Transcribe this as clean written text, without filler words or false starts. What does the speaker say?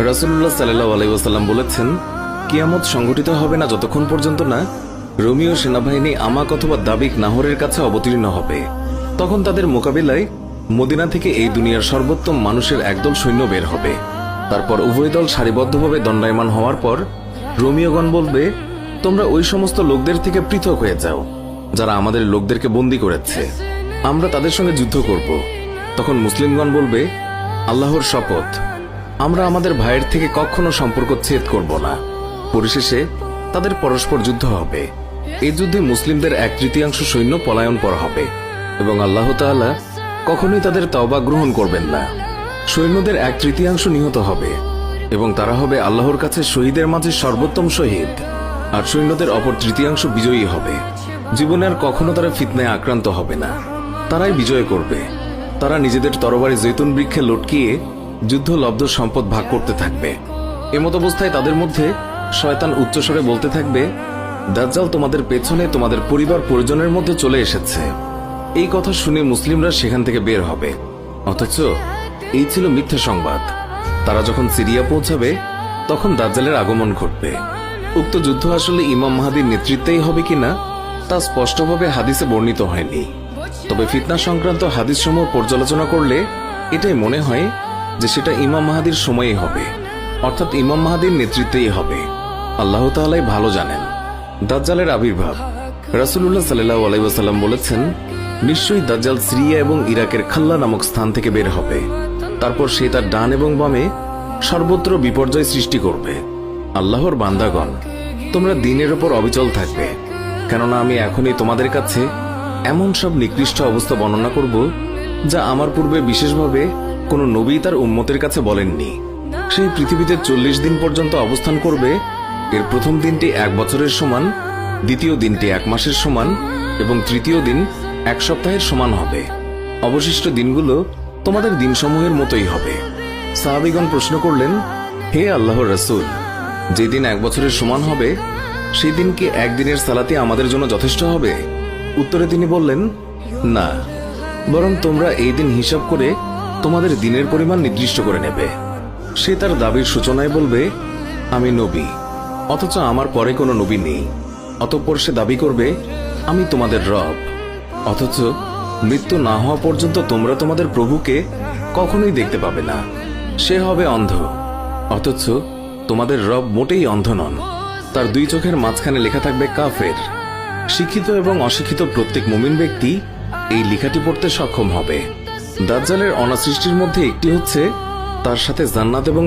রাসূলুল্লাহ সাল্লাল্লাহু আলাইহি ওয়াসাল্লাম বলেছেন, কিয়ামত সংঘটিত হবে না যতক্ষণ পর্যন্ত না রোমীয় সেনাবাহিনী আমাক অথবা দাবিক নাহরের কাছে অবতীর্ণ হবে। তখন তাদের মোকাবিলায় মদিনা থেকে এই দুনিয়ার সর্বোত্তম মানুষের একদল সৈন্য বের হবে। তারপর উভয় দল সারিবদ্ধভাবে দণ্ডায়মান হওয়ার পর রোমীয়গণ বলবে, তোমরা ওই সমস্ত লোকদের থেকে পৃথক হয়ে যাও যারা আমাদের লোকদেরকে বন্দী করেছে, আমরা তাদের সঙ্গে যুদ্ধ করব। তখন মুসলিমগণ বলবে, আল্লাহর শপথ, আমরা আমাদের ভাইয়ের থেকে কখনো সম্পর্ক ছেদ করব না। পরিশেষে তাদের পরস্পর যুদ্ধ হবে। এই যুদ্ধে মুসলিমদের 1/3 সৈন্য পলায়নপর হবে এবং আল্লাহ তাআলা কখনোই তাদের তওবা গ্রহণ করবেন না। সৈন্যদের 1/3 নিহত হবে এবং তারা হবে আল্লাহর কাছে শহীদের মাঝে সর্বোত্তম শহীদ, আর সৈন্যদের অপর 1/3 বিজয়ী হবে। জীবনে আর কখনো তারা ফিতনায় আক্রান্ত হবে না, তারাই বিজয় করবে। তারা নিজেদের তরবারি জৈতুন বৃক্ষে লটকিয়ে যুদ্ধলব্ধ সম্পদ ভাগ করতে থাকবে। এমত অবস্থায় তাদের মধ্যে শয়তান উচ্চস্বরে বলতে থাকবে, দাজ্জাল তোমাদের পেছনে তোমাদের পরিবার পরিজনের মধ্যে চলে এসেছে। এই কথা শুনে মুসলিমরা সেখান থেকে বের হবে, অথচ এই ছিল মিথ্যা সংবাদ। তারা যখন সিরিয়া পৌঁছাবে তখন দাজ্জালের আগমন ঘটবে। উক্ত যুদ্ধ আসলে ইমাম মাহদীর নেতৃত্বেই হবে কিনা তা স্পষ্টভাবে হাদিসে বর্ণিত হয়নি, তবে ফিতনা সংক্রান্ত হাদিসসমূহ পর্যালোচনা করলে এটাই মনে হয় যে সেটা ইমাম মাহদীর সময়েই হবে, অর্থাৎ ইমাম মাহদীর নেতৃত্বেই হবে। আল্লাহ তাআলাই ভালো জানেন। দাজ্জালের আবির্ভাব। রাসূলুল্লাহ সাল্লাল্লাহু আলাইহি ওয়াসাল্লাম বলেছেন, নিশ্চয়ই দাজ্জাল সিরিয়া এবং ইরাকের খাল্লা নামক স্থান থেকে বের হবে। তারপর সে তার ডান এবং বামে সর্বত্র বিপর্যয় সৃষ্টি করবে। আল্লাহর বান্দাগণ, তোমরা দ্বীনের ওপর অবিচল থাকবে, কেননা আমি এখনই তোমাদের কাছে এমন সব নিকৃষ্ট অবস্থা বর্ণনা করব যা আমার পূর্বে বিশেষভাবে কোনো নবী তার উম্মতের কাছে বলেননি। সেই পৃথিবীতে 40 দিন পর্যন্ত অবস্থান করবে। এর প্রথম দিনটি 1 বছরের সমান, দ্বিতীয় দিনটি 1 মাসের সমান এবং তৃতীয় দিন 1 সপ্তাহের সমান হবে। অবশিষ্ট দিনগুলো তোমাদের দিনসমূহের মতোই হবে। সাহাবীগণ প্রশ্ন করলেন, হে আল্লাহর রাসূল, যেদিন 1 বছরের সমান হবে সেই দিন কি একদিনের সালাতে আমাদের জন্য যথেষ্ট হবে? উত্তরে তিনি বললেন, না, বরং তোমরা এই দিন হিসাব করে তোমাদের দিনের পরিমাণ নির্দিষ্ট করে নেবে। সে তার দাবির সূচনায় বলবে, আমি নবী, অথচ আমার পরে কোনো নবী নেই। অতঃপর সে দাবি করবে, আমি তোমাদের রব, অথচ মৃত্যু না হওয়া পর্যন্ত তোমরা তোমাদের প্রভুকে কখনোই দেখতে পাবে না। সে হবে অন্ধ, অথচ তোমাদের রব মোটেই অন্ধ নন। তার 2 চোখের মাঝখানে লেখা থাকবে কাফের। শিক্ষিত এবং অশিক্ষিত প্রত্যেক মুমিন ব্যক্তি এই লেখাটি পড়তে সক্ষম হবে। দাজ্জালের অনাসৃষ্টির মধ্যে একটি হচ্ছে তার সাথে জান্নাত এবং